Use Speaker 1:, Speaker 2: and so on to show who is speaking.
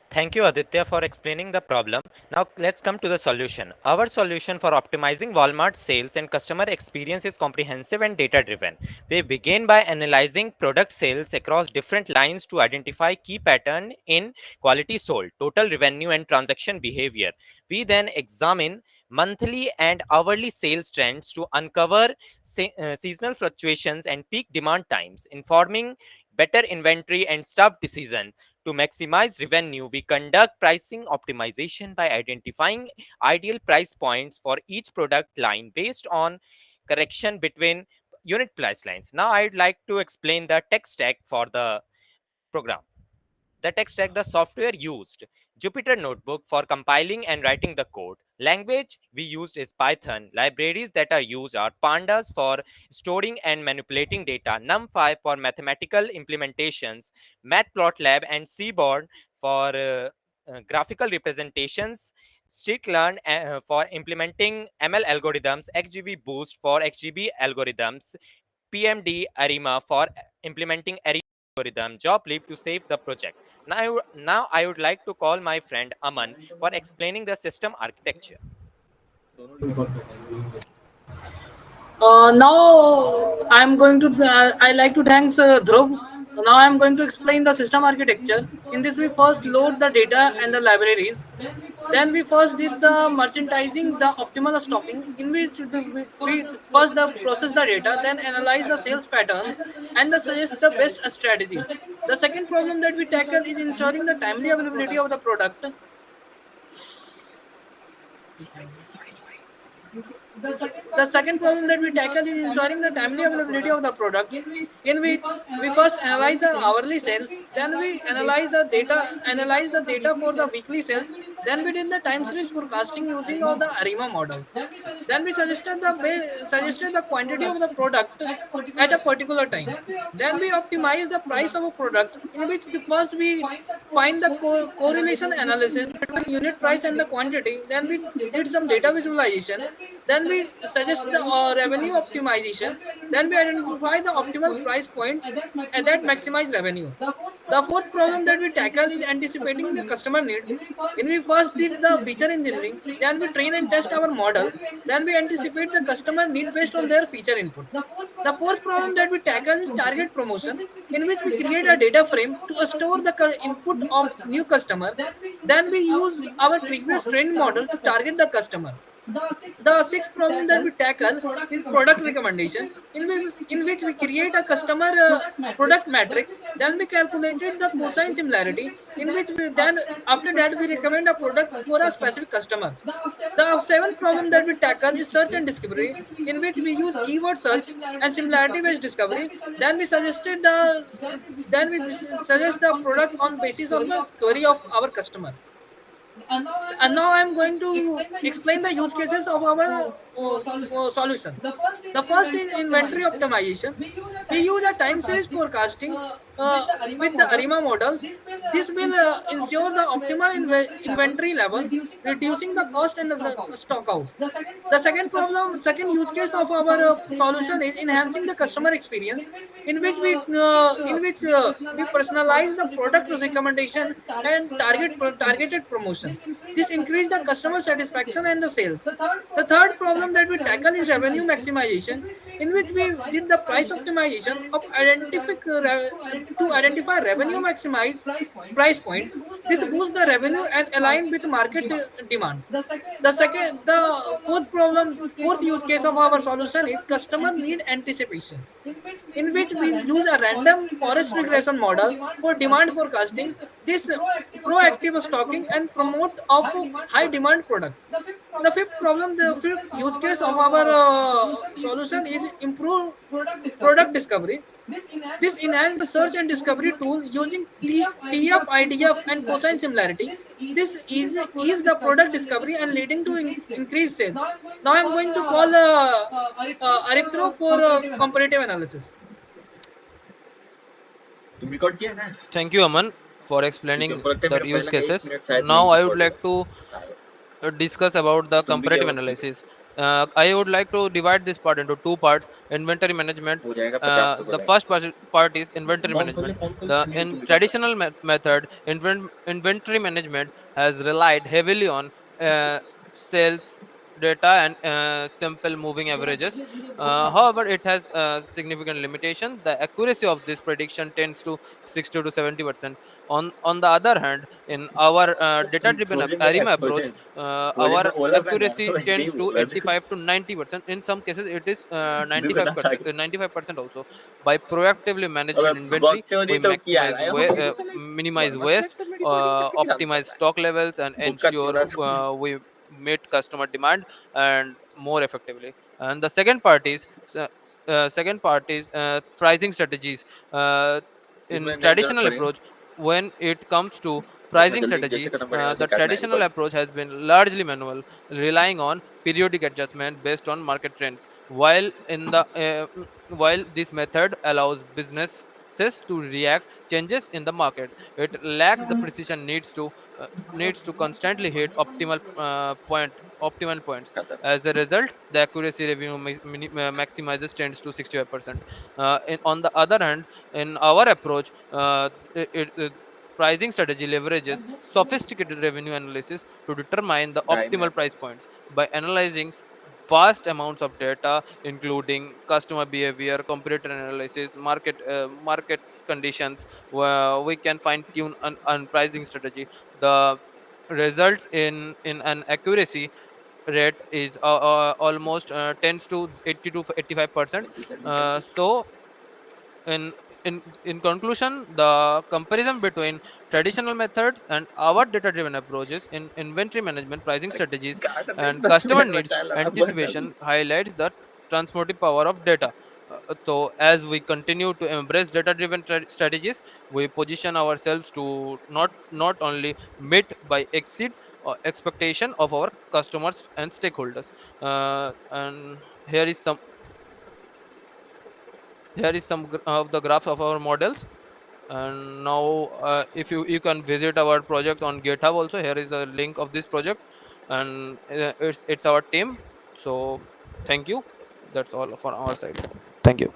Speaker 1: Thank you, Aditya, for explaining the problem. Now, let's come to the solution. Our solution for optimizing Walmart sales and customer experience is comprehensive and data driven. We begin by analyzing product sales across different lines to identify key pattern in quality sold, total revenue, and transaction behavior. We then examine monthly and hourly sales trends to uncover seasonal fluctuations and peak demand times, informing better inventory and staff decisions. To maximize revenue, we conduct pricing optimization by identifying ideal price points for each product line based on correction between unit price lines. Now, I'd like to explain the tech stack for the program. The tech stack, the software used: Jupyter Notebook for compiling and writing the code. Language we used is Python. Libraries that are used are Pandas for storing and manipulating data, NumPy for mathematical implementations, Matplotlib and Seaborn for graphical representations, Sticklearn for implementing ML algorithms, XGB Boost for XGB algorithms, PMD Arima for implementing Arima algorithm, Job Leap to save the project. Now I would like to call my friend Aman for explaining the system architecture.
Speaker 2: Now I'm going to. I like to thanks Dhruv. Now I'm going to explain the system architecture. In this, we first load the data and the libraries. Then we first did the merchandising, the optimal stocking, in which we first the process the data, then analyze the sales patterns, and the suggest the best strategy. The second problem that we tackle is ensuring the timely availability of the product. The second problem that we tackle is ensuring the timely availability of the product, in which we first analyze the hourly sales, then we analyze the data for the weekly sales, then we did the time series forecasting using all the ARIMA models. Then we suggested the quantity of the product at a particular time. Then we optimize the price of a product, in which the first we find the correlation analysis between unit price and the quantity. Then we did some data visualization. Then we suggest the revenue optimization. Then we identify the optimal price point and that maximize revenue. The fourth problem that we tackle is anticipating the customer need. When we first did the feature engineering, then we train and test our model, then we anticipate the customer need based on their feature input. The fourth problem that we tackle is target promotion, in which we create a data frame to store the input of new customer. Then we use our previous trained model to target the customer. The sixth problem that we tackle is product recommendation, in which we create a customer product matrix. Then we calculated the cosine similarity, in which we then after that we recommend a product for a specific customer. The seventh problem that we tackle is search and discovery, in which we use keyword search and similarity based discovery. Then we suggest the product on basis of the query of our customer. And now I'm going to explain the use cases of our solution. The first is inventory optimization. We use a time series forecasting with the ARIMA models. This will ensure the optimal inventory level, reducing the cost and the stock out. The second use case of our solution is enhancing the customer experience, in which we personalize the product recommendation and targeted promotion. This increase the customer satisfaction and the sales. The third problem that we tackle is revenue maximization, in which we did the price optimization of to identify revenue maximize price point. This boosts the revenue and align with market demand. Fourth use case of our solution is customer need anticipation, in which we use a random forest regression model for demand forecasting. This proactive stocking and promote of high demand product. The fifth use case of our solution is improve product discovery. This enhance the search and discovery tool using TF, IDF, and cosine similarity. This is the product discovery and leading to increased sale. Now I'm going to call Arithro for comparative analysis.
Speaker 3: Thank you, Aman, for explaining the use cases. Now I would like to discuss about the comparative analysis. I would like to divide this part into two parts: inventory management.
Speaker 4: हो जाएगा 50 तो
Speaker 3: The
Speaker 4: करेगा
Speaker 3: first part is inventory management. The in traditional method, inventory management has relied heavily on sales data and simple moving averages. However, it has significant limitation. The accuracy of this prediction tends to 60 to 70%. On the other hand, in our data
Speaker 4: तुम
Speaker 3: driven
Speaker 4: project देखा है
Speaker 3: arima approach,
Speaker 4: project
Speaker 3: our
Speaker 4: project में ओला fan है
Speaker 3: accuracy
Speaker 4: तो यही
Speaker 3: tends to
Speaker 4: web
Speaker 3: 85 to 90%. In some cases it is
Speaker 4: देखो ना
Speaker 3: 95%, 95% also. By proactively managing
Speaker 4: अबे
Speaker 3: inventory,
Speaker 4: वक्त नहीं
Speaker 3: we
Speaker 4: तो किया
Speaker 3: maximize
Speaker 4: है
Speaker 3: minimize
Speaker 4: वर्मा
Speaker 3: waste,
Speaker 4: कलेक्टर मेरी बॉडी में कितनी काम कर
Speaker 3: optimize
Speaker 4: रहा है
Speaker 3: stock levels, and
Speaker 4: Bukka
Speaker 3: ensure
Speaker 4: चोरा सा
Speaker 3: we meet customer demand and more effectively. And the second part is pricing strategies. uh, in
Speaker 4: इसमें नेट जरूरत
Speaker 3: traditional
Speaker 4: पड़ेगी
Speaker 3: approach, when it comes to
Speaker 4: इतना
Speaker 3: pricing
Speaker 4: जल्दी
Speaker 3: strategy,
Speaker 4: जैसे खत्म करेगा वैसे
Speaker 3: the
Speaker 4: काटना है
Speaker 3: traditional
Speaker 4: record
Speaker 3: approach has been largely manual, relying on periodic adjustment based on market trends. While this method allows businesses to react changes in the market, it lacks the precision needs to constantly hit optimal points.
Speaker 4: खत्म
Speaker 3: As a result, the accuracy revenue maximizes tends to 65%. On the other hand, in our approach, pricing strategy leverages sophisticated revenue analysis to determine the
Speaker 4: time है
Speaker 3: optimal price points. By analyzing vast amounts of data, including customer behavior, competitor analysis, market conditions, where we can fine tune on pricing strategy. The results in an accuracy rate is almost tends to 80 to 85%. So in in conclusion, the comparison between traditional methods and our data driven approaches in inventory management, pricing strategies,
Speaker 4: काट दे
Speaker 3: and
Speaker 4: 10
Speaker 3: customer
Speaker 4: minute
Speaker 3: needs
Speaker 4: बचा है लड़ा बंद अभी
Speaker 3: anticipation highlights the transformative power of data. So as we continue to embrace data driven strategies, we position ourselves to not only meet by exceed expectation of our customers and stakeholders. And here is some of the graphs of our models. And now if you can visit our project on GitHub also. Here is the link of this project, and it's our team. So thank you. That's all from our side. Thank you.